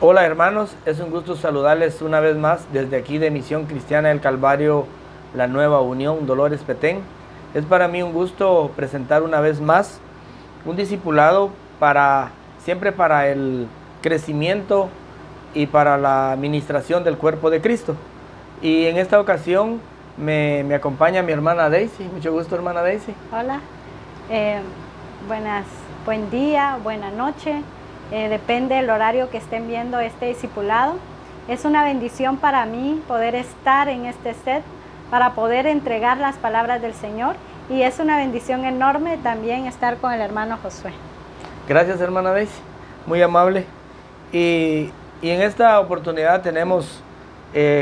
Hola hermanos, es un gusto saludarles una vez más desde aquí de Misión Cristiana del Calvario, la Nueva Unión, Dolores Petén. Es para mí un gusto presentar una vez más un discipulado siempre para el crecimiento y para la administración del cuerpo de Cristo. Y en esta ocasión me acompaña mi hermana Daisy. Mucho gusto, hermana Daisy. Hola, buen día, buena noche. Depende del horario que estén viendo este discipulado. Es una bendición para mí poder estar en este set para poder entregar las palabras del Señor, y es una bendición enorme también estar con el hermano Josué. Gracias, hermana Daisy, muy amable. Y en esta oportunidad tenemos,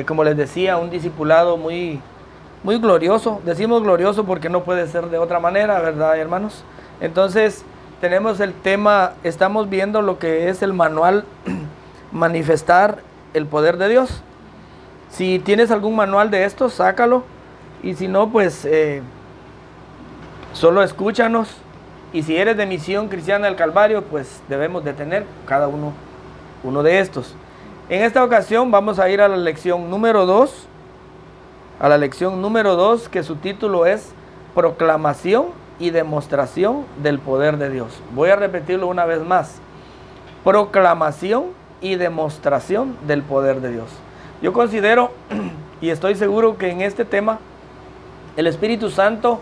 como les decía, un discipulado muy glorioso. Decimos glorioso porque no puede ser de otra manera, ¿verdad, hermanos? Entonces tenemos el tema, estamos viendo lo que es el manual Manifestar el Poder de Dios. Si tienes algún manual de estos, sácalo. Y si no, pues solo escúchanos. Y si eres de Misión Cristiana del Calvario, pues debemos de tener cada uno de estos. En esta ocasión vamos a ir a la lección número 2. A la lección número 2, que su título es Proclamación y demostración del poder de Dios. Voy a repetirlo una vez más. Proclamación y demostración del poder de Dios. Yo considero y estoy seguro que en este tema el Espíritu Santo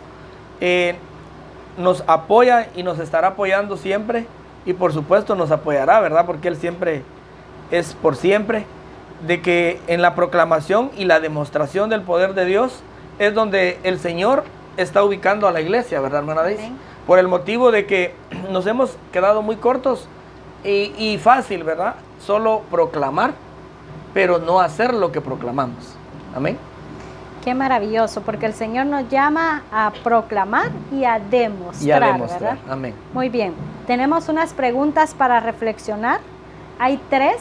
nos apoya y nos estará apoyando siempre, y por supuesto nos apoyará, ¿verdad? Porque Él siempre es por siempre, de que en la proclamación y la demostración del poder de Dios es donde el Señor está ubicando a la iglesia, ¿verdad, hermana Daisy? Por el motivo de que nos hemos quedado muy cortos y fácil, ¿verdad? Solo proclamar, pero no hacer lo que proclamamos. Amén. Qué maravilloso, porque el Señor nos llama a proclamar y a demostrar, ¿verdad? Amén. Muy bien, tenemos unas preguntas para reflexionar. Hay 3.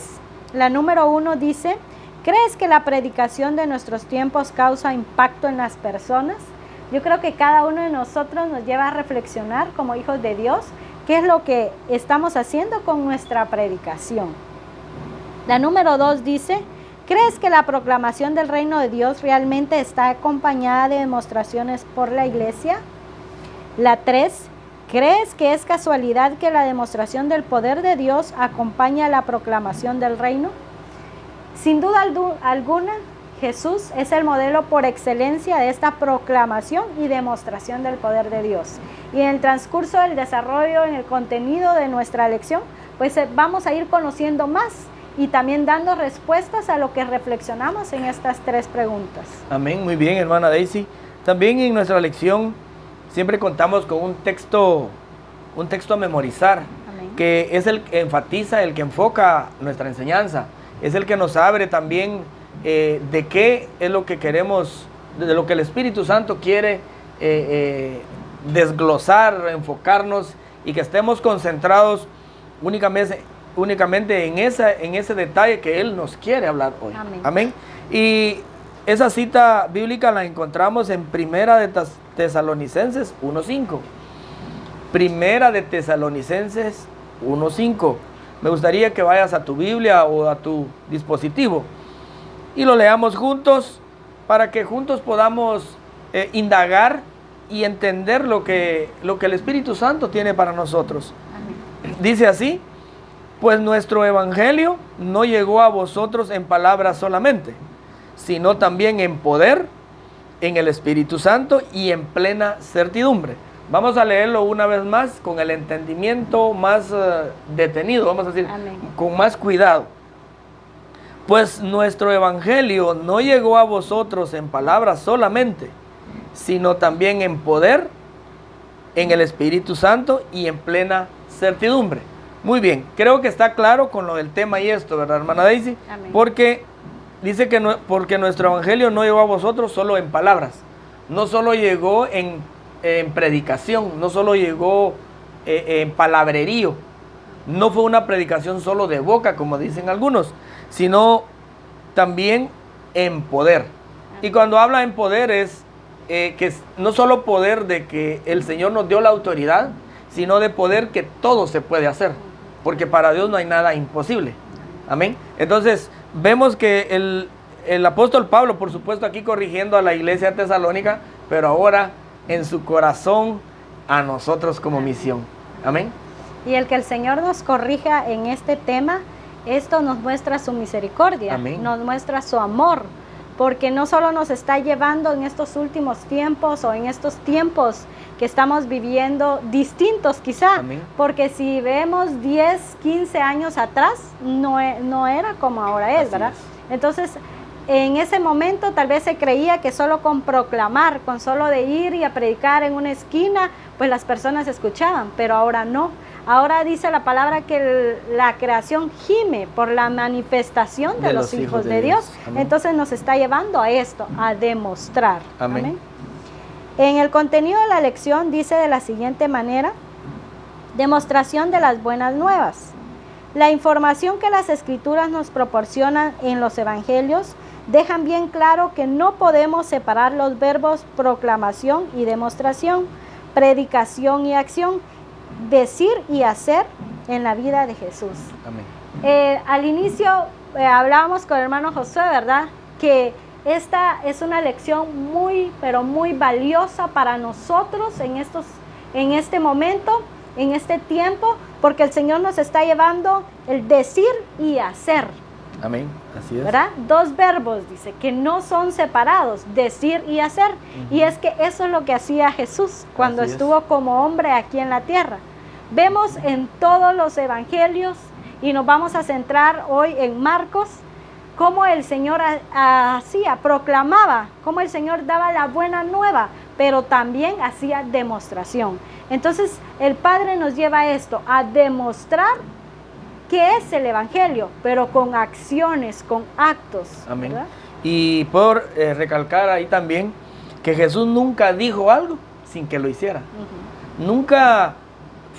La número 1 dice: ¿crees que la predicación de nuestros tiempos causa impacto en las personas? Yo creo que cada uno de nosotros nos lleva a reflexionar como hijos de Dios qué es lo que estamos haciendo con nuestra predicación. La número 2 dice: ¿crees que la proclamación del reino de Dios realmente está acompañada de demostraciones por la iglesia? La 3: ¿crees que es casualidad que la demostración del poder de Dios acompaña la proclamación del reino? Sin duda alguna, Jesús es el modelo por excelencia de esta proclamación y demostración del poder de Dios. Y en el transcurso del desarrollo, en el contenido de nuestra lección, pues vamos a ir conociendo más y también dando respuestas a lo que reflexionamos en estas 3 preguntas. Amén, muy bien, hermana Daisy. También en nuestra lección siempre contamos con un texto a memorizar. Amén. Que es el que enfatiza, el que enfoca nuestra enseñanza. Es el que nos abre también de qué es lo que queremos, de lo que el Espíritu Santo quiere desglosar, enfocarnos, y que estemos concentrados únicamente en ese detalle que Él nos quiere hablar hoy. Amén. Amén. Y esa cita bíblica la encontramos en Primera de Tesalonicenses 1:5. Primera de Tesalonicenses 1:5. Me gustaría que vayas a tu Biblia o a tu dispositivo y lo leamos juntos, para que juntos podamos indagar y entender lo que el Espíritu Santo tiene para nosotros. Amén. Dice así: pues nuestro evangelio no llegó a vosotros en palabras solamente, sino también en poder, en el Espíritu Santo y en plena certidumbre. Vamos a leerlo una vez más con el entendimiento más detenido, vamos a decir. Amén. Con más cuidado. Pues nuestro evangelio no llegó a vosotros en palabras solamente, sino también en poder, en el Espíritu Santo y en plena certidumbre. Muy bien, creo que está claro con lo del tema y esto, ¿verdad, hermana Daisy? Amén. Porque dice que porque nuestro evangelio no llegó a vosotros solo en palabras, no solo llegó en predicación, no solo llegó en palabrerío, no fue una predicación solo de boca, como dicen algunos, sino también en poder. Y cuando habla en poder es que no solo poder de que el Señor nos dio la autoridad, sino de poder que todo se puede hacer, porque para Dios no hay nada imposible. Amén. Entonces, vemos que el apóstol Pablo, por supuesto, aquí corrigiendo a la iglesia tesalónica, pero ahora en su corazón a nosotros como misión. Amén. Y el que el Señor nos corrija en este tema, esto nos muestra su misericordia, Amén. nos muestra su amor, porque no solo nos está llevando en estos últimos tiempos o en estos tiempos que estamos viviendo distintos quizá, Amén. porque si vemos 10, 15 años atrás, no era como ahora es, Así ¿verdad? es. Entonces, en ese momento tal vez se creía que solo con proclamar, con solo de ir y a predicar en una esquina, pues las personas escuchaban, pero ahora no. Ahora dice la palabra que la creación gime por la manifestación de los hijos de Dios. Amén. Entonces nos está llevando a esto, a demostrar. Amén. Amén. En el contenido de la lección dice de la siguiente manera: demostración de las buenas nuevas. La información que las escrituras nos proporcionan en los evangelios dejan bien claro que no podemos separar los verbos proclamación y demostración, predicación y acción, decir y hacer en la vida de Jesús. Amén. Al inicio hablábamos con el hermano Josué, ¿verdad? Que esta es una lección muy, pero muy valiosa para nosotros en este momento, en este tiempo, porque el Señor nos está llevando el decir y hacer. Amén. Así es. ¿Verdad? Dos verbos, dice, que no son separados, decir y hacer. Y es que eso es lo que hacía Jesús cuando Así es. estuvo como hombre aquí en la tierra. Vemos en todos los evangelios, y nos vamos a centrar hoy en Marcos, cómo el Señor hacía, proclamaba, cómo el Señor daba la buena nueva, pero también hacía demostración. Entonces el Padre nos lleva a esto, a demostrar qué es el Evangelio, pero con acciones, con actos. Amén. ¿Verdad? Y puedo recalcar ahí también que Jesús nunca dijo algo sin que lo hiciera. Uh-huh. Nunca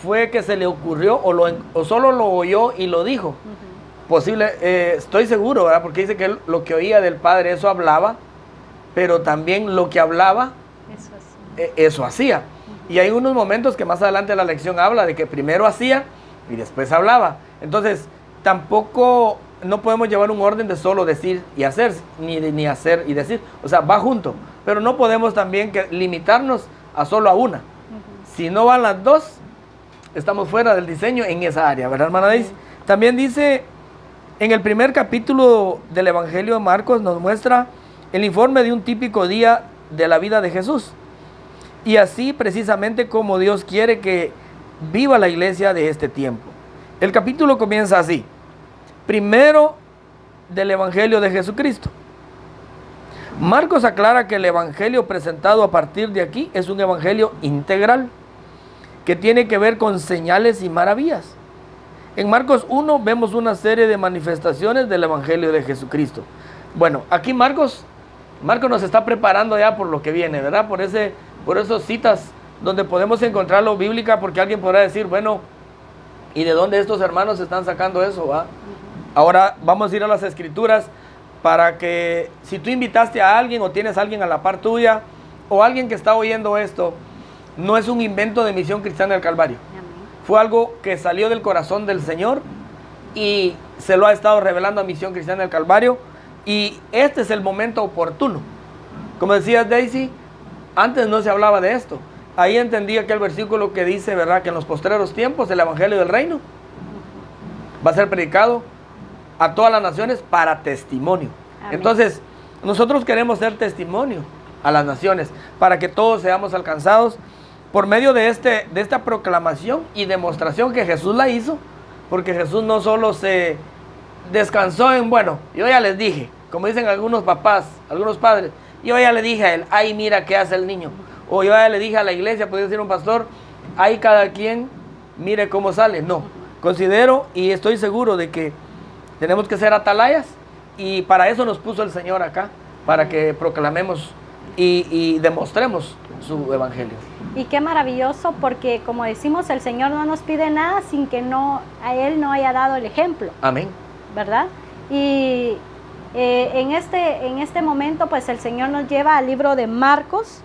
fue que se le ocurrió o solo lo oyó y lo dijo. Uh-huh. Posible, estoy seguro, ¿verdad? Porque dice que él, lo que oía del Padre, eso hablaba, pero también lo que hablaba, eso hacía. Uh-huh. Y hay unos momentos que más adelante la lección habla de que primero hacía y después hablaba. Entonces, tampoco no podemos llevar un orden de solo decir y hacer, ni hacer y decir. O sea, va junto. Pero no podemos también limitarnos a solo a una. Uh-huh. Si no van las dos, estamos fuera del diseño en esa área, ¿verdad, hermana Daisy? Uh-huh. También dice, en el primer capítulo del Evangelio de Marcos, nos muestra el informe de un típico día de la vida de Jesús. Y así precisamente como Dios quiere que viva la iglesia de este tiempo. El capítulo comienza así. Primero del Evangelio de Jesucristo. Marcos aclara que el Evangelio presentado a partir de aquí es un Evangelio integral, que tiene que ver con señales y maravillas. En Marcos 1 vemos una serie de manifestaciones del Evangelio de Jesucristo. Bueno, aquí Marcos nos está preparando ya por lo que viene, ¿verdad? Por esas citas donde podemos encontrarlo bíblica, porque alguien podrá decir, bueno, ¿y de dónde estos hermanos están sacando eso? ¿Va? Ahora vamos a ir a las Escrituras para que si tú invitaste a alguien o tienes a alguien a la par tuya o alguien que está oyendo esto, no es un invento de Misión Cristiana del Calvario. Fue algo que salió del corazón del Señor y se lo ha estado revelando a Misión Cristiana del Calvario, y este es el momento oportuno. Como decías, Daisy, antes no se hablaba de esto. Ahí entendí aquel versículo que dice, ¿verdad?, que en los postreros tiempos el Evangelio del Reino va a ser predicado a todas las naciones para testimonio. Amén. Entonces, nosotros queremos ser testimonio a las naciones para que todos seamos alcanzados por medio de esta proclamación y demostración que Jesús la hizo, porque Jesús no solo se descansó en, bueno, yo ya les dije, como dicen algunos papás, algunos padres, yo ya le dije a él, ay, mira qué hace el niño. O yo ya le dije a la iglesia, podría decir un pastor, ahí cada quien mire cómo sale. No, considero y estoy seguro de que tenemos que ser atalayas, y para eso nos puso el Señor acá, para que proclamemos y demostremos su evangelio. Y qué maravilloso, porque como decimos, el Señor no nos pide nada sin que a Él no haya dado el ejemplo. Amén. ¿Verdad? Y en este momento, pues el Señor nos lleva al libro de Marcos.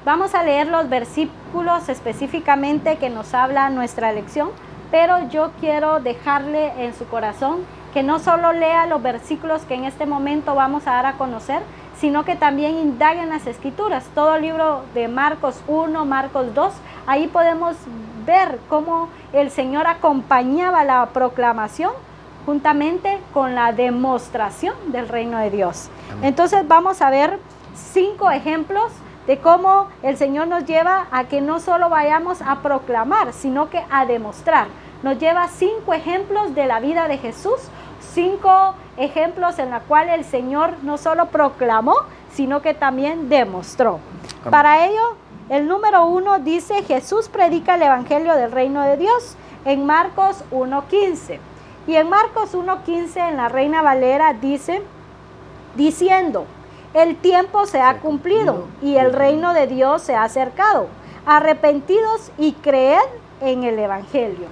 Vamos a leer los versículos específicamente que nos habla nuestra lección, pero yo quiero dejarle en su corazón que no solo lea los versículos que en este momento vamos a dar a conocer, sino que también indague en las Escrituras. Todo el libro de Marcos 1, Marcos 2, ahí podemos ver cómo el Señor acompañaba la proclamación juntamente con la demostración del reino de Dios. Amén. Entonces vamos a ver 5 ejemplos de cómo el Señor nos lleva a que no solo vayamos a proclamar, sino que a demostrar. Nos lleva 5 ejemplos de la vida de Jesús, 5 ejemplos en los cuales el Señor no solo proclamó, sino que también demostró. Amén. Para ello, el número 1 dice, Jesús predica el Evangelio del Reino de Dios en Marcos 1:15. Y en Marcos 1:15, en la Reina Valera, dice, diciendo, el tiempo se ha cumplido y el reino de Dios se ha acercado. Arrepentidos y creed en el Evangelio.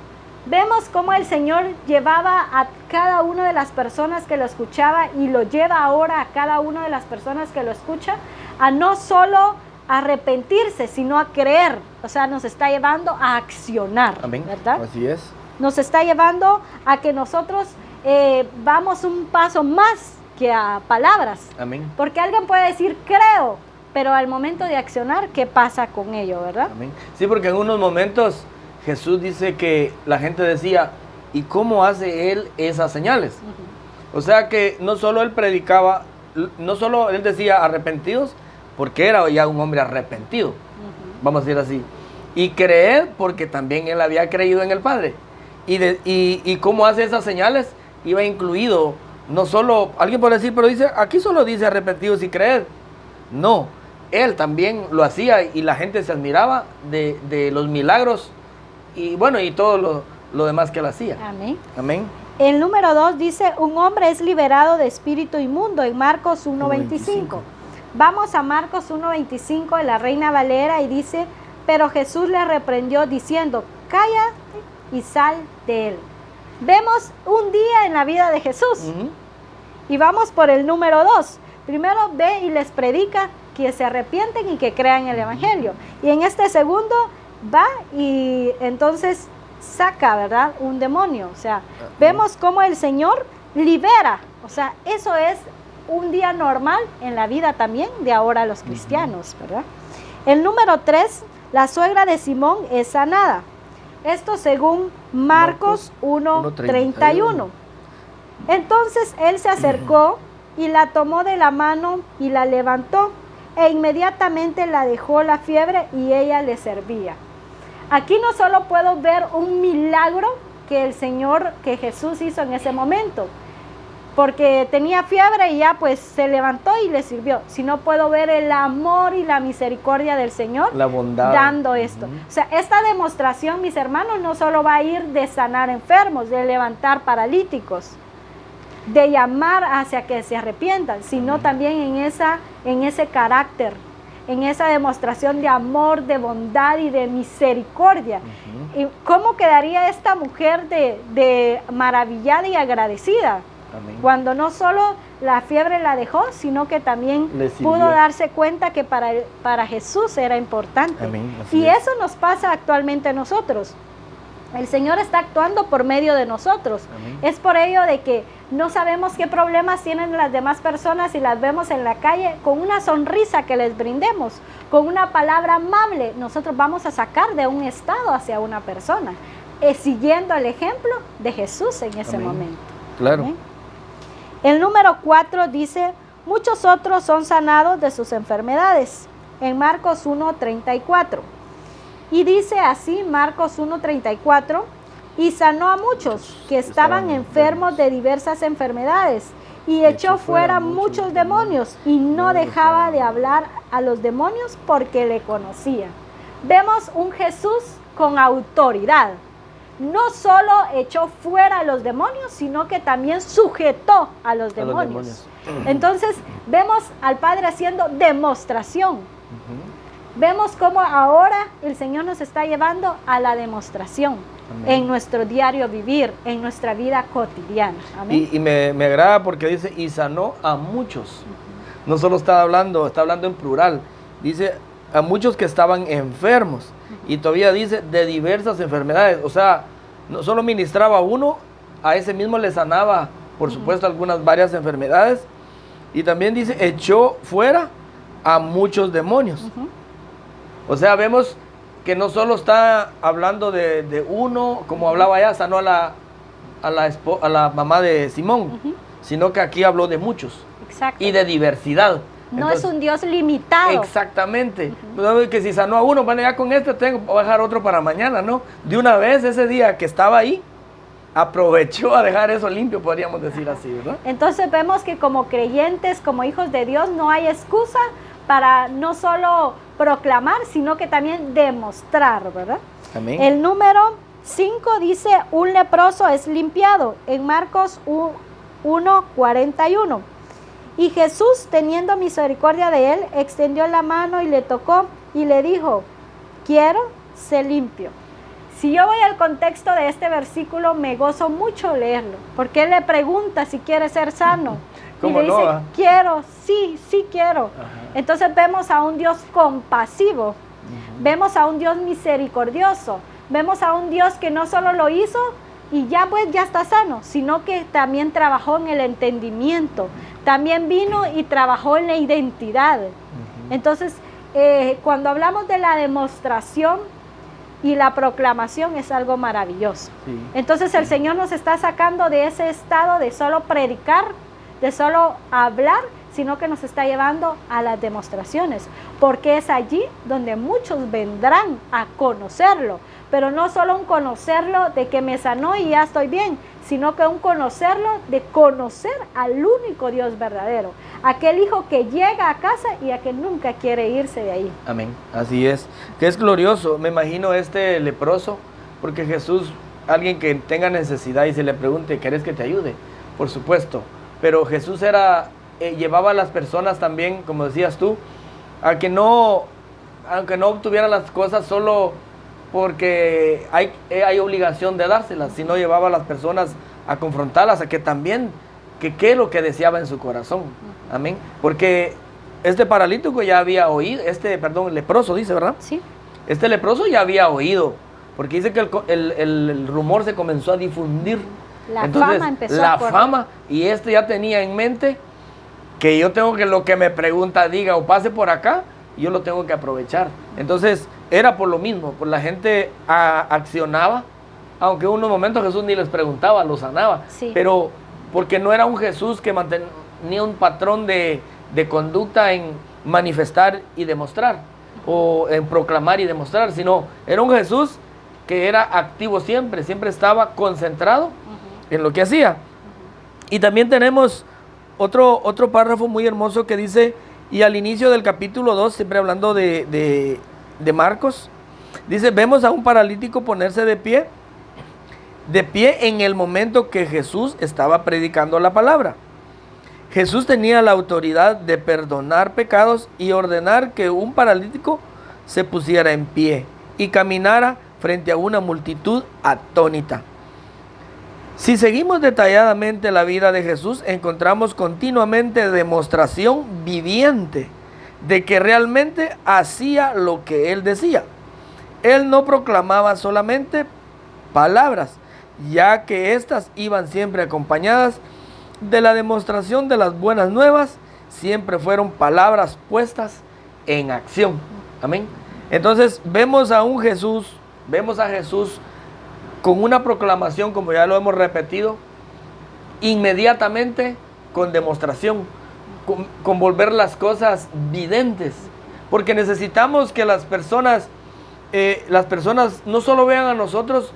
Vemos cómo el Señor llevaba a cada una de las personas que lo escuchaba y lo lleva ahora a cada una de las personas que lo escucha a no solo arrepentirse, sino a creer. O sea, nos está llevando a accionar. Amén. ¿Verdad? Así es. Nos está llevando a que nosotros vamos un paso más que a palabras. Amén. Porque alguien puede decir creo, pero al momento de accionar, ¿qué pasa con ello, verdad? Amén. Sí, porque en unos momentos Jesús dice que la gente decía, ¿y cómo hace él esas señales? O sea que no solo él predicaba, no solo él decía arrepentidos, porque era ya un hombre arrepentido, vamos a decir así, y creer porque también él había creído en el Padre. Y cómo hace esas señales iba incluido, no solo, alguien puede decir, pero dice, aquí solo dice arrepentidos y creer. No, él también lo hacía y la gente se admiraba de los milagros y bueno, y todo lo demás que él hacía. Amén. Amén. El número 2 dice, un hombre es liberado de espíritu inmundo en Marcos 1:25. Vamos a Marcos 1:25 de la Reina Valera y dice, pero Jesús le reprendió diciendo, cállate y sal de él. Vemos un día en la vida de Jesús. Y vamos por el número 2. Primero ve y les predica que se arrepienten y que crean el Evangelio. Y en este segundo va y entonces saca, ¿verdad? Un demonio. O sea, vemos cómo el Señor libera. O sea, eso es un día normal en la vida también de ahora los cristianos, ¿verdad? El número 3, la suegra de Simón es sanada. Esto según Marcos 1:31. Entonces él se acercó y la tomó de la mano y la levantó, e inmediatamente la dejó la fiebre y ella le servía. Aquí no solo puedo ver un milagro que que Jesús hizo en ese momento, porque tenía fiebre y ya pues se levantó y le sirvió, sino puedo ver el amor y la misericordia del Señor, la bondad, dando esto. O sea, esta demostración, mis hermanos, no solo va a ir de sanar enfermos, de levantar paralíticos, de llamar hacia que se arrepientan, sino también en ese carácter, en esa demostración de amor, de bondad y de misericordia. ¿Y cómo quedaría esta mujer de maravillada y agradecida? Amén. Cuando no solo la fiebre la dejó, sino que también pudo darse cuenta que para Jesús era importante. Amén. Y eso nos pasa actualmente a nosotros. El Señor está actuando por medio de nosotros. Amén. Es por ello de que no sabemos qué problemas tienen las demás personas y las vemos en la calle. Con una sonrisa que les brindemos, con una palabra amable, nosotros vamos a sacar de un estado hacia una persona, siguiendo el ejemplo de Jesús en ese Amén. Momento. Claro. Amén. El número 4 dice, muchos otros son sanados de sus enfermedades, en Marcos 1:34. Y dice así, Marcos 1:34, y sanó a muchos que estaban enfermos de diversas enfermedades, y echó fuera muchos demonios, y no dejaba de hablar a los demonios porque le conocían. Vemos un Jesús con autoridad. No solo echó fuera a los demonios, sino que también sujetó a los demonios. Entonces, vemos al Padre haciendo demostración. Vemos cómo ahora el Señor nos está llevando a la demostración. Amén. En nuestro diario vivir, en nuestra vida cotidiana. Amén. Y me agrada porque dice, y sanó a muchos. No solo está hablando en plural. Dice, a muchos que estaban enfermos. Y todavía dice, de diversas enfermedades. O sea, no solo ministraba a uno, a ese mismo le sanaba por supuesto, varias enfermedades. Y también dice, echó fuera a muchos demonios. O sea, vemos que no solo está hablando de uno, como hablaba allá, sanó a la mamá de Simón, sino que aquí habló de muchos. Exacto. Y de diversidad. No es un Dios limitado. Exactamente. Que si sanó a uno, bueno, ya con voy a dejar otro para mañana, ¿no? De una vez, ese día que estaba ahí, aprovechó a dejar eso limpio, podríamos decir así, ¿verdad? Entonces vemos que como creyentes, como hijos de Dios, no hay excusa para no solo proclamar, sino que también demostrar, ¿verdad? Amén. El número 5 dice, un leproso es limpiado, en Marcos 1:41. Y Jesús, teniendo misericordia de él, extendió la mano y le tocó y le dijo, quiero ser limpio. Si yo voy al contexto de este versículo, me gozo mucho leerlo, porque él le pregunta si quiere ser sano. Y le dice, quiero, sí quiero. Ajá. Entonces vemos a un Dios compasivo, vemos a un Dios misericordioso, vemos a un Dios que no solo lo hizo y ya está sano, sino que también trabajó en el entendimiento, también vino y trabajó en la identidad. Entonces, cuando hablamos de la demostración y la proclamación, es algo maravilloso. Sí. Entonces el Señor nos está sacando de ese estado de solo predicar, de solo hablar, sino que nos está llevando a las demostraciones, porque es allí donde muchos vendrán a conocerlo, pero no solo un conocerlo de que me sanó y ya estoy bien, sino que un conocerlo de conocer al único Dios verdadero, aquel hijo que llega a casa y a que nunca quiere irse de ahí. Amén, así es, que es glorioso. Me imagino este leproso, porque Jesús, alguien que tenga necesidad y se le pregunte, ¿querés que te ayude? Por supuesto, pero Jesús llevaba a las personas también, como decías tú, a que aunque no obtuvieran las cosas solo porque hay obligación de dárselas, sino llevaba a las personas a confrontarlas, a que también, qué es lo que deseaba en su corazón. Amén. Porque este paralítico ya había oído, leproso dice, ¿verdad? Sí. Este leproso ya había oído, porque dice que el rumor se comenzó a difundir. Entonces, fama empezó a correr. Fama, y ya tenía en mente que yo tengo que lo que me pregunta diga o pase por acá, yo lo tengo que aprovechar. Entonces, era por lo mismo, pues la gente accionaba, aunque en unos momentos Jesús ni les preguntaba, los sanaba, sí. Pero porque no era un Jesús que mantenía un patrón de conducta en manifestar y demostrar, o en proclamar y demostrar, sino era un Jesús que era activo siempre estaba concentrado en lo que hacía. Y también tenemos otro párrafo muy hermoso que dice, y al inicio del capítulo 2, siempre hablando de Marcos, dice, vemos a un paralítico ponerse de pie en el momento que Jesús estaba predicando la palabra. Jesús tenía la autoridad de perdonar pecados y ordenar que un paralítico se pusiera en pie y caminara frente a una multitud atónita. Si seguimos detalladamente la vida de Jesús, encontramos continuamente demostración viviente de que realmente hacía lo que él decía. Él no proclamaba solamente palabras, ya que éstas iban siempre acompañadas de la demostración de las buenas nuevas, siempre fueron palabras puestas en acción. Amén. Entonces vemos a Jesús con una proclamación, como ya lo hemos repetido, inmediatamente con demostración, con volver las cosas videntes, porque necesitamos que las personas no solo vean a nosotros,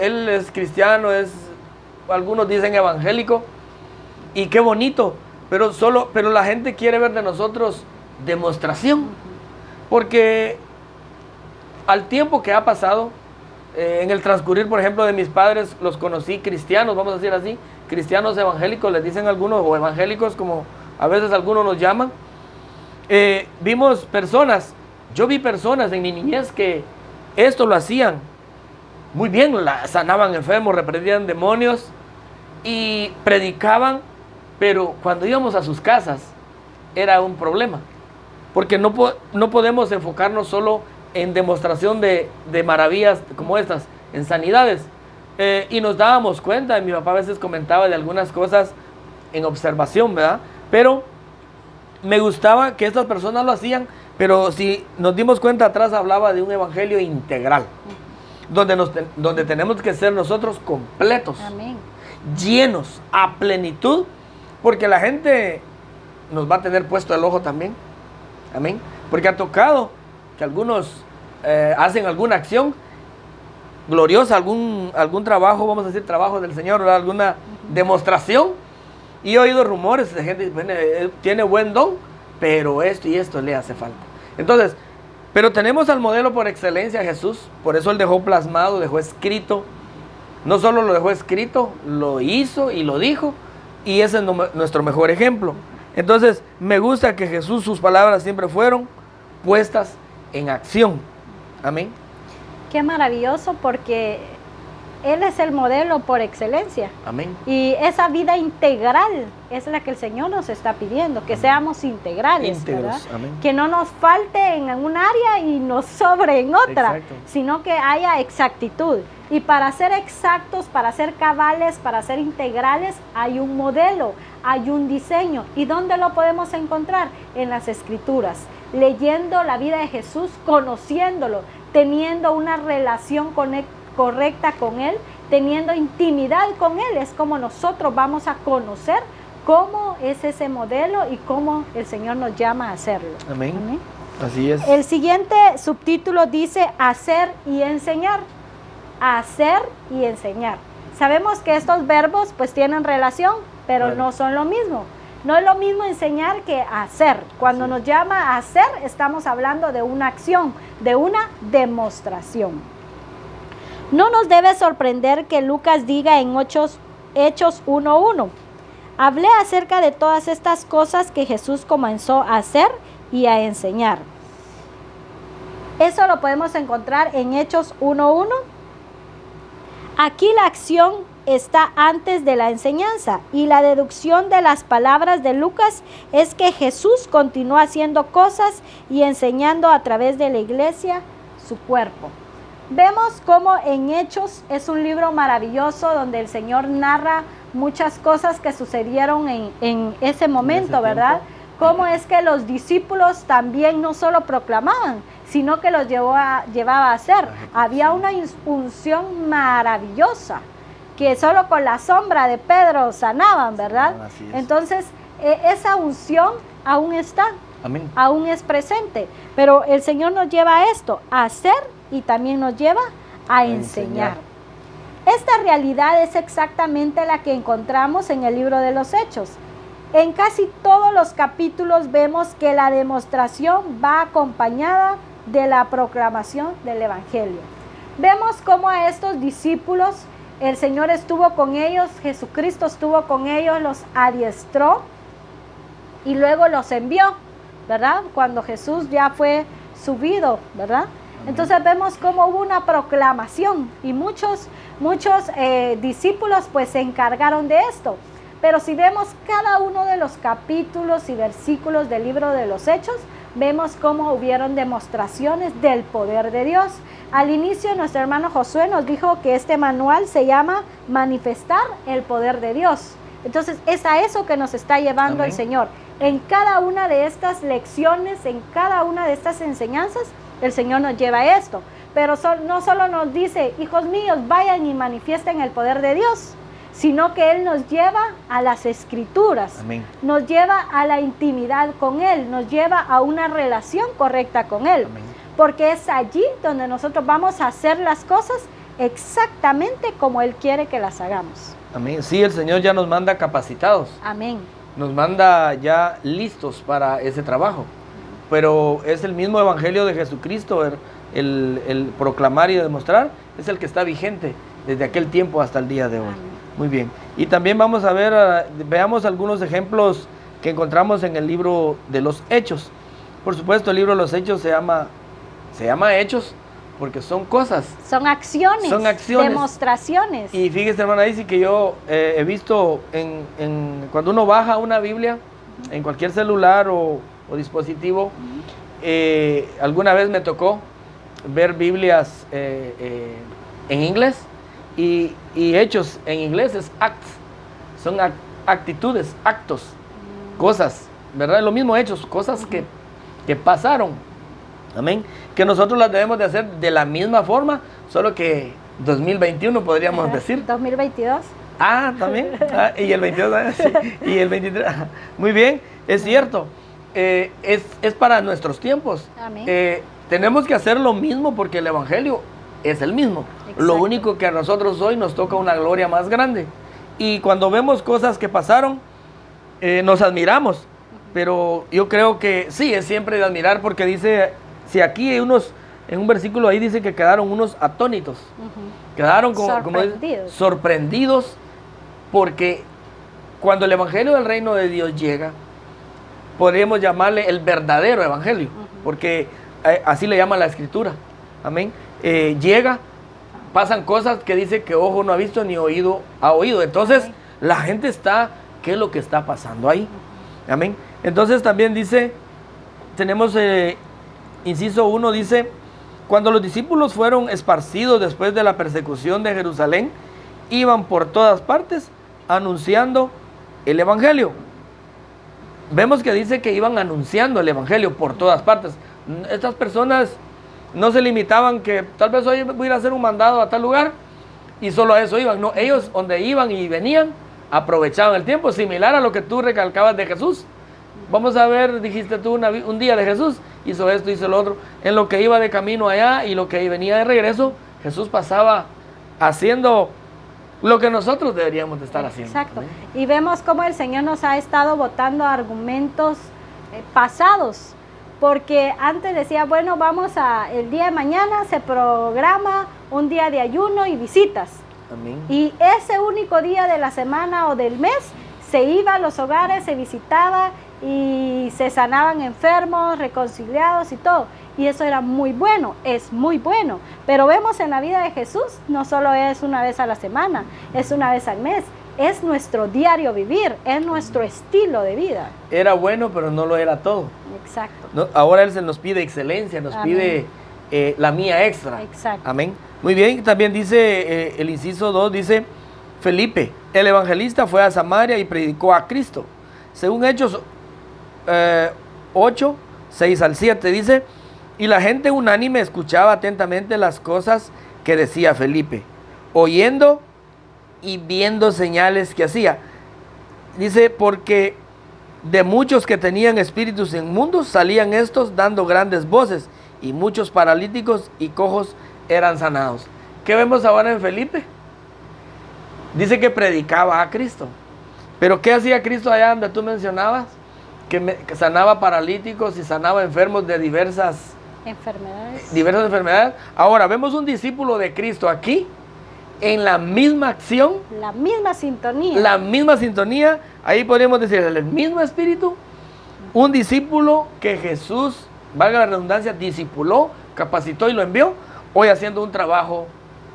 él es cristiano, algunos dicen evangélico, y qué bonito, pero la gente quiere ver de nosotros demostración, porque al tiempo que ha pasado, en el transcurrir, por ejemplo, de mis padres, los conocí cristianos, vamos a decir así, cristianos evangélicos, les dicen algunos, o evangélicos como a veces algunos nos llaman. Yo vi personas en mi niñez que esto lo hacían muy bien, sanaban enfermos, reprendían demonios y predicaban, pero cuando íbamos a sus casas era un problema, porque no podemos enfocarnos solo en demostración de maravillas como estas, en sanidades, Y nos dábamos cuenta, mi papá a veces comentaba de algunas cosas en observación, ¿verdad? Pero me gustaba que estas personas lo hacían, pero si nos dimos cuenta atrás hablaba de un evangelio integral, donde tenemos que ser nosotros completos, Amén. llenos a plenitud, porque la gente nos va a tener puesto el ojo también. Amén. Porque ha tocado que algunos hacen alguna acción gloriosa, algún trabajo, vamos a decir trabajo del Señor, ¿verdad? Alguna demostración, y he oído rumores de gente que bueno, tiene buen don, pero esto y esto le hace falta. Entonces, pero tenemos al modelo por excelencia, Jesús. Por eso Él dejó plasmado, dejó escrito. No solo lo dejó escrito, lo hizo y lo dijo, y ese es nuestro mejor ejemplo. Entonces, me gusta que Jesús, sus palabras siempre fueron puestas en acción. Amén. Qué maravilloso, porque Él es el modelo por excelencia. Amén. Y esa vida integral es la que el Señor nos está pidiendo, que seamos integrales, Íntegros. ¿verdad? Amén. Que no nos falte en un área y nos sobre en otra, Exacto. sino que haya exactitud. Y para ser exactos, para ser cabales, para ser integrales, hay un modelo, hay un diseño. ¿Y dónde lo podemos encontrar? En las Escrituras, leyendo la vida de Jesús, conociéndolo, teniendo una relación correcta con Él, teniendo intimidad con Él. Es como nosotros vamos a conocer cómo es ese modelo y cómo el Señor nos llama a hacerlo. Amén. Amén. Así es. El siguiente subtítulo dice hacer y enseñar. Hacer y enseñar. Sabemos que estos verbos pues tienen relación, pero Claro. no son lo mismo. No es lo mismo enseñar que hacer. Cuando Así es. nos llama a hacer, estamos hablando de una acción, de una demostración. No nos debe sorprender que Lucas diga en Hechos 1:1: hablé acerca de todas estas cosas que Jesús comenzó a hacer y a enseñar. Eso lo podemos encontrar en Hechos 1:1. Aquí la acción está antes de la enseñanza, y la deducción de las palabras de Lucas es que Jesús continuó haciendo cosas y enseñando a través de la iglesia, su cuerpo. Vemos cómo en Hechos es un libro maravilloso donde el Señor narra muchas cosas que sucedieron en ese momento, ¿verdad? Cómo es que los discípulos también no solo proclamaban, sino que los llevaba a hacer. Había una unción maravillosa que solo con la sombra de Pedro sanaban, ¿verdad? Así es. Entonces, esa unción aún está, Amén. aún es presente. Pero el Señor nos lleva a esto, a hacer, y también nos lleva a enseñar. Esta realidad es exactamente la que encontramos en el libro de los Hechos. En casi todos los capítulos vemos que la demostración va acompañada de la proclamación del Evangelio. Vemos cómo a estos discípulos el Señor estuvo con ellos, Jesucristo estuvo con ellos, los adiestró y luego los envió, ¿verdad? Cuando Jesús ya fue subido, ¿verdad? Entonces vemos cómo hubo una proclamación y muchos discípulos pues se encargaron de esto. Pero si vemos cada uno de los capítulos y versículos del libro de los Hechos, vemos cómo hubieron demostraciones del poder de Dios. Al inicio nuestro hermano Josué nos dijo que este manual se llama Manifestar el Poder de Dios. Entonces es a eso que nos está llevando el Señor. En cada una de estas lecciones, en cada una de estas enseñanzas, el Señor nos lleva a esto. Pero no solo nos dice, hijos míos, vayan y manifiesten el poder de Dios, sino que Él nos lleva a las Escrituras. Amén. Nos lleva a la intimidad con Él, nos lleva a una relación correcta con Él. Amén. Porque es allí donde nosotros vamos a hacer las cosas exactamente como Él quiere que las hagamos. Amén. Sí, el Señor ya nos manda capacitados, Amén. nos manda ya listos para ese trabajo. Pero es el mismo Evangelio de Jesucristo, el proclamar y demostrar, es el que está vigente desde aquel tiempo hasta el día de hoy. Amén. Muy bien. Y también vamos a ver, veamos algunos ejemplos que encontramos en el libro de los Hechos. Por supuesto, el libro de los Hechos se llama Hechos porque son cosas. Son acciones, demostraciones. Y fíjese, hermana, dice que yo he visto cuando uno baja una Biblia en cualquier celular o dispositivo, alguna vez me tocó ver Biblias en inglés y hechos en inglés es acts. Son actitudes, actos, cosas, ¿verdad? Lo mismo hechos, cosas que pasaron. Amén. Que nosotros las debemos de hacer de la misma forma, solo que 2021 podríamos decir. 2022. Ah, también. Y el 22, sí, y el 23. Muy bien, es cierto. Es para nuestros tiempos. Amén. Tenemos que hacer lo mismo porque el Evangelio es el mismo. Exacto. Lo único que a nosotros hoy nos toca una gloria más grande. Y cuando vemos cosas que pasaron, nos admiramos. Pero yo creo que sí, es siempre de admirar porque dice, si aquí hay unos, en un versículo ahí dice que quedaron unos atónitos. Quedaron sorprendidos porque cuando el Evangelio del Reino de Dios llega, podríamos llamarle el verdadero Evangelio, porque así le llama la Escritura. Amén. Llega, pasan cosas que dice que ojo no ha visto ni oído ha oído. Entonces, amén, la gente está, ¿qué es lo que está pasando ahí? Amén. Entonces también dice, tenemos inciso 1, dice, cuando los discípulos fueron esparcidos después de la persecución de Jerusalén, iban por todas partes anunciando el Evangelio. Vemos que dice que iban anunciando el Evangelio por todas partes. Estas personas no se limitaban que tal vez hoy voy a ir a hacer un mandado a tal lugar y solo a eso iban. No, ellos donde iban y venían aprovechaban el tiempo, similar a lo que tú recalcabas de Jesús. Vamos a ver, dijiste tú un día de Jesús, hizo esto, hizo lo otro. En lo que iba de camino allá y lo que venía de regreso, Jesús pasaba haciendo lo que nosotros deberíamos de estar haciendo. Exacto. Y vemos cómo el Señor nos ha estado botando argumentos pasados. Porque antes decía, bueno, el día de mañana se programa un día de ayuno y visitas. Amén. Y ese único día de la semana o del mes se iba a los hogares, se visitaba y se sanaban enfermos, reconciliados y todo. Y eso era muy bueno, es muy bueno. Pero vemos en la vida de Jesús, no solo es una vez a la semana, es una vez al mes. Es nuestro diario vivir, es nuestro estilo de vida. Era bueno, pero no lo era todo. Exacto. No, ahora Él se nos pide excelencia, nos pide la mía extra. Exacto. Amén. Muy bien, también dice el inciso 2, dice Felipe, el evangelista fue a Samaria y predicó a Cristo. Según Hechos 8, 6 al 7, dice, y la gente unánime escuchaba atentamente las cosas que decía Felipe, oyendo y viendo señales que hacía. Dice, porque de muchos que tenían espíritus inmundos salían estos dando grandes voces, y muchos paralíticos y cojos eran sanados. ¿Qué vemos ahora en Felipe? Dice que predicaba a Cristo. Pero ¿qué hacía Cristo allá donde tú mencionabas? Que sanaba paralíticos y sanaba enfermos de diversas enfermedades. Ahora vemos un discípulo de Cristo aquí, en la misma acción, la misma sintonía, ahí podríamos decir el mismo espíritu, un discípulo que Jesús, valga la redundancia, discipuló, capacitó y lo envió, hoy haciendo un trabajo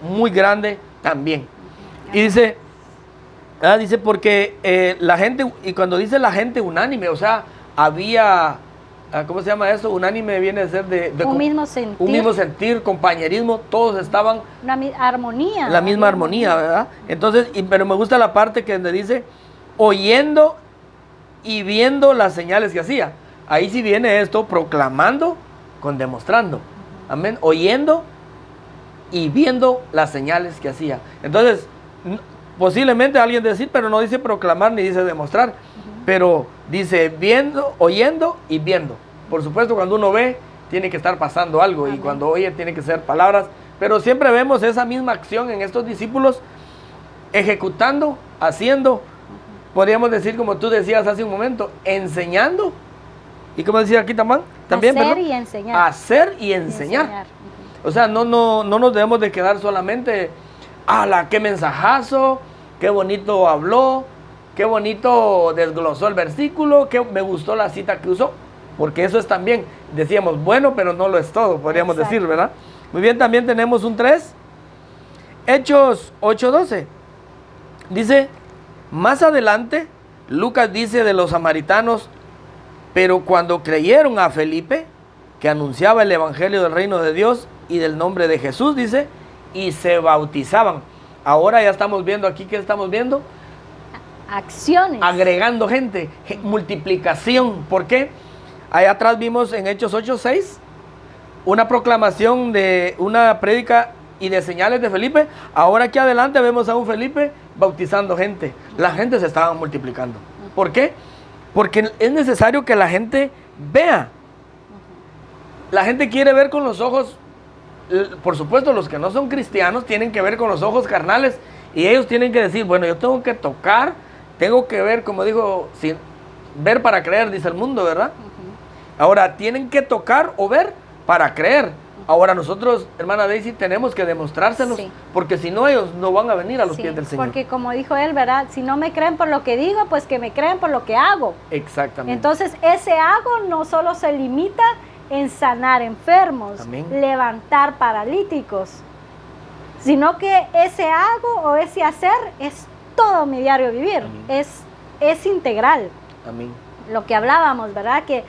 muy grande también. Y dice porque la gente, y cuando dice la gente unánime, o sea, había, ¿cómo se llama eso? Unánime viene a ser de un mismo sentir. Un mismo sentir, compañerismo, todos estaban... Una armonía. La misma armonía, ¿verdad? Entonces, pero me gusta la parte que donde dice, oyendo y viendo las señales que hacía. Ahí sí viene esto, proclamando con demostrando. Amén. Oyendo y viendo las señales que hacía. Entonces, posiblemente alguien decir, pero no dice proclamar ni dice demostrar. Pero dice viendo, oyendo y viendo. Por supuesto, cuando uno ve, tiene que estar pasando algo. Amén. Y cuando oye, tiene que ser palabras. Pero siempre vemos esa misma acción en estos discípulos, ejecutando, haciendo. Podríamos decir, como tú decías hace un momento, enseñando. Y como decía aquí también, hacer y enseñar. Hacer y enseñar. O sea, no nos debemos de quedar solamente, qué mensajazo, qué bonito habló, qué bonito desglosó el versículo, que me gustó la cita que usó, porque eso es también, decíamos, bueno, pero no lo es todo, podríamos decir, ¿verdad? Muy bien, también tenemos un 3, Hechos 8:12, dice, más adelante, Lucas dice de los samaritanos, pero cuando creyeron a Felipe, que anunciaba el evangelio del reino de Dios y del nombre de Jesús, dice, y se bautizaban. Ahora ya estamos viendo aquí, ¿qué estamos viendo? Acciones. Agregando gente, multiplicación. ¿Por qué? Allá atrás vimos en Hechos 8:6 una proclamación de una prédica y de señales de Felipe. Ahora aquí adelante vemos a un Felipe bautizando gente. La gente se estaba multiplicando. ¿Por qué? Porque es necesario que la gente vea. La gente quiere ver con los ojos. Por supuesto, los que no son cristianos tienen que ver con los ojos carnales. Y ellos tienen que decir, bueno, yo tengo que tocar, tengo que ver, como dijo, ver para creer, dice el mundo, ¿verdad? Ahora, tienen que tocar o ver para creer. Ahora nosotros, hermana Daisy, tenemos que demostrárselos, Sí. porque si no, ellos no van a venir a los Sí, pies del Señor. porque como dijo él, ¿verdad? Si no me creen por lo que digo, pues que me creen por lo que hago. Exactamente. Entonces, ese hago no solo se limita en sanar enfermos, Amén. levantar paralíticos, sino que ese hago o ese hacer es todo mi diario vivir. Amén. Es integral. Amén. Lo que hablábamos, ¿verdad? Que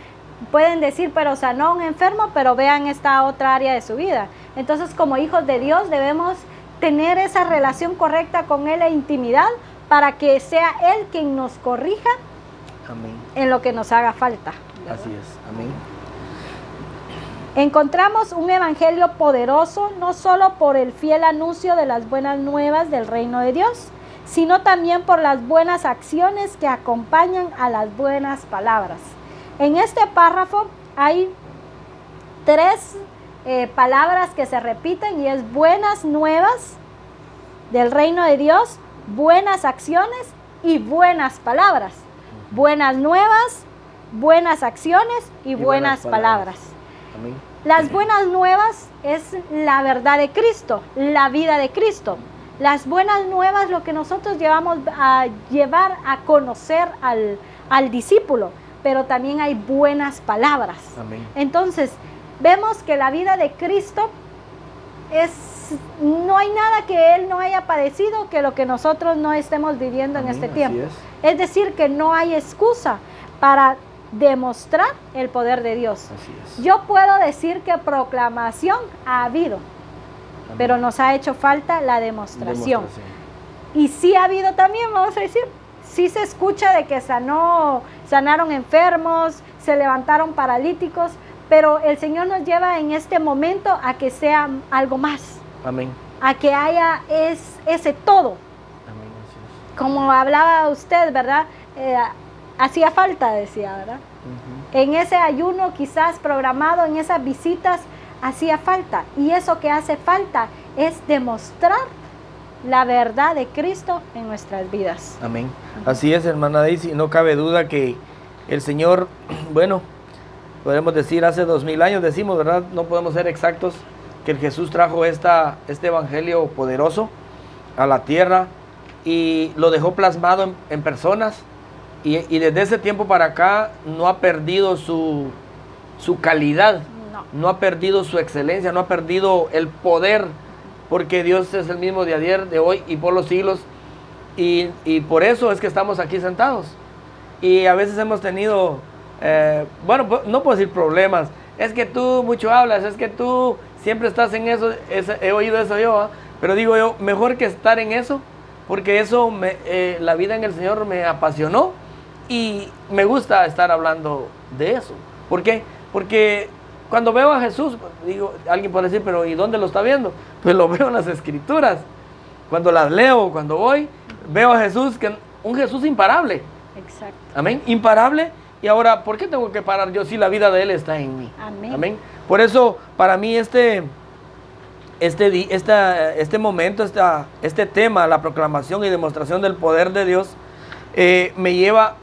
pueden decir, pero sanó a un enfermo, pero vean esta otra área de su vida. Entonces, como hijos de Dios, debemos tener esa relación correcta con Él e intimidad para que sea Él quien nos corrija Amén. en lo que nos haga falta. Así es. Amén. Encontramos un evangelio poderoso, no solo por el fiel anuncio de las buenas nuevas del reino de Dios, sino también por las buenas acciones que acompañan a las buenas palabras. En este párrafo hay tres palabras que se repiten y es buenas nuevas del reino de Dios, buenas acciones y buenas palabras. Buenas nuevas, buenas acciones y buenas palabras. Amén. Las buenas nuevas es la verdad de Cristo, la vida de Cristo. Las buenas nuevas lo que nosotros llevamos a llevar a conocer al discípulo, pero también hay buenas palabras. Amén. Entonces, vemos que la vida de Cristo no hay nada que Él no haya padecido que lo que nosotros no estemos viviendo en Amén, este así tiempo. es. Es decir, que no hay excusa para demostrar el poder de Dios. Así es. Yo puedo decir que proclamación ha habido, Amén. pero nos ha hecho falta la demostración. Demostración. Y sí ha habido también, vamos a decir, sí se escucha de que sanaron enfermos, se levantaron paralíticos, pero el Señor nos lleva en este momento a que sea algo más, Amén. a que haya ese todo. Amén. Así es. Como hablaba usted, ¿verdad? Hacía falta, decía, ¿verdad? Ujú. En ese ayuno quizás programado, en esas visitas, hacía falta. Y eso que hace falta es demostrar la verdad de Cristo en nuestras vidas. Amén. Así es, hermana Daisy. No cabe duda que el Señor, bueno, podemos decir hace 2000 años, decimos, ¿verdad? No podemos ser exactos, que el Jesús trajo este evangelio poderoso a la tierra y lo dejó plasmado en personas. Y desde ese tiempo para acá no ha perdido su calidad, no ha perdido su excelencia, no ha perdido el poder, porque Dios es el mismo de ayer, de hoy y por los siglos. Y por eso es que estamos aquí sentados. Y a veces hemos tenido, bueno, no puedo decir problemas, es que tú mucho hablas, es que tú siempre estás en eso, he oído eso yo, ¿eh? Pero digo yo, mejor que estar en eso, porque eso, la vida en el Señor me apasionó. Y me gusta estar hablando de eso. ¿Por qué? Porque cuando veo a Jesús, digo, alguien puede decir, pero ¿y dónde lo está viendo? Pues lo veo en las Escrituras. Cuando las leo, cuando voy, veo a Jesús, un Jesús imparable. Exacto. Amén. Imparable. Y ahora, ¿por qué tengo que parar yo si la vida de Él está en mí? Amén. Amén. Por eso, para mí, este momento, este tema, la proclamación y demostración del poder de Dios, me lleva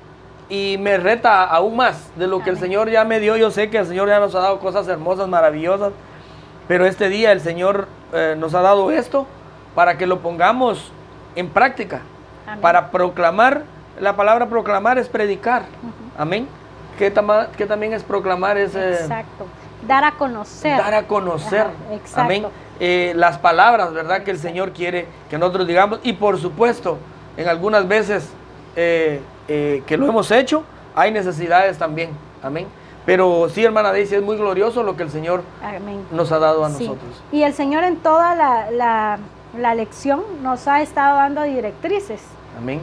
y me reta aún más de lo que el Señor ya me dio. Yo sé que el Señor ya nos ha dado cosas hermosas, maravillosas, pero este día el Señor nos ha dado esto para que lo pongamos en práctica. Amén. Para proclamar. La palabra proclamar es predicar. Amén. Que también es proclamar, es exacto, dar a conocer. Dar a conocer. Ajá, exacto. Amén. Las palabras, ¿verdad? Que el Señor quiere que nosotros digamos. Y por supuesto, en algunas veces que lo hemos hecho, hay necesidades también. Amén. Pero sí, hermana Daisy, es muy glorioso lo que el Señor Amén. nos ha dado a sí. nosotros. Y el Señor en toda la lección nos ha estado dando directrices. Amén.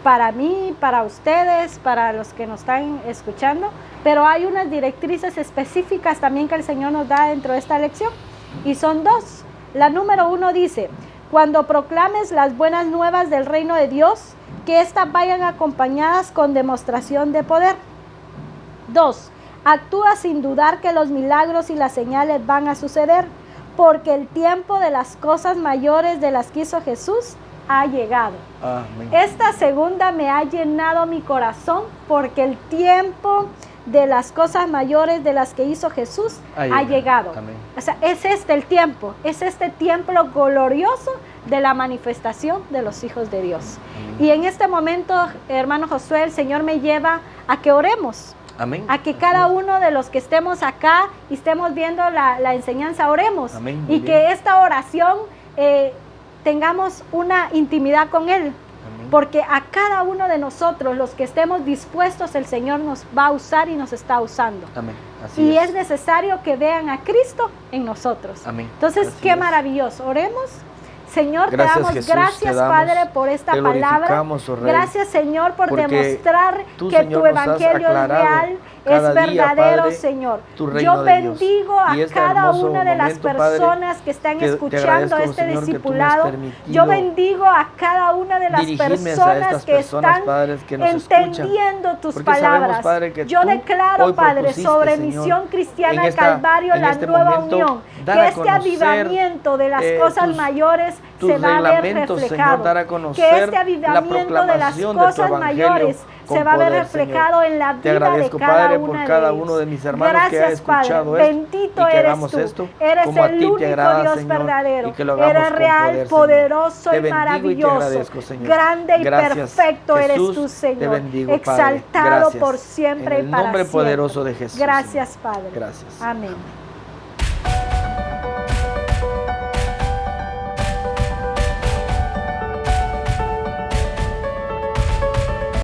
Para mí, para ustedes, para los que nos están escuchando, pero hay unas directrices específicas también que el Señor nos da dentro de esta lección, y son dos. La número 1 dice: cuando proclames las buenas nuevas del reino de Dios, que éstas vayan acompañadas con demostración de poder. 2. Actúa sin dudar que los milagros y las señales van a suceder, porque el tiempo de las cosas mayores de las que hizo Jesús ha llegado. Amén. Esta segunda me ha llenado mi corazón, porque el tiempo de las cosas mayores de las que hizo Jesús ha llegado. Amén. O sea, es este el tiempo, es este tiempo glorioso de la manifestación de los hijos de Dios. Amén. Y en este momento, hermano Josué, el Señor me lleva a que oremos. Amén. A que cada uno de los que estemos acá y estemos viendo la enseñanza, oremos. Amén. Y que esta oración tengamos una intimidad con Él. Amén. Porque a cada uno de nosotros, los que estemos dispuestos, el Señor nos va a usar y nos está usando. Amén. Así Y es. es necesario que vean a Cristo en nosotros. Amén. Entonces, Así qué es. maravilloso. Oremos. Señor, Gracias, te damos Jesús, gracias, te damos, Padre, por esta te palabra. glorificamos, oh Rey, Gracias, Señor, por porque demostrar tú, que Señor, tu nos has evangelio es aclarado real, cada es día, verdadero, Padre, Señor. tu reino Yo de Dios. bendigo a Y este cada hermoso una de las momento, Padre, personas que están te escuchando agradezco, este Señor, que tú me has discipulado. permitido Yo bendigo a cada una de las dirigirme hacia personas estas que personas, están padres, que nos escuchan. entendiendo tus Porque sabemos, palabras. Padre, que Yo tú declaro, hoy Padre, propusiste, sobre Señor, Misión Cristiana en esta- Calvario, en la este nueva momento, unión, dar que a este conocer, avivamiento de las cosas tus- mayores tus se va a ver reglamentos, reflejado. Señor, dar a Que conocer este la avivamiento de las proclamación de tu cosas evangelio mayores con se va a ver poder, reflejado Señor. en la Te vida de agradezco, cada Padre, una por de cada ellos. uno de mis hermanos que ha Gracias, Padre. escuchado esto Bendito y que eres hagamos tú. esto Eres como a el ti te único agrada, Dios Señor, verdadero. y que lo hagamos Eres con real, poder, Señor. poderoso Te y bendigo y te maravilloso. agradezco, Señor. Grande y Gracias, perfecto eres Jesús, tú, te Señor. bendigo, Padre. Exaltado Gracias. por siempre En el y para nombre siempre. poderoso de Jesús, Gracias, Señor. Padre. Gracias. Amén.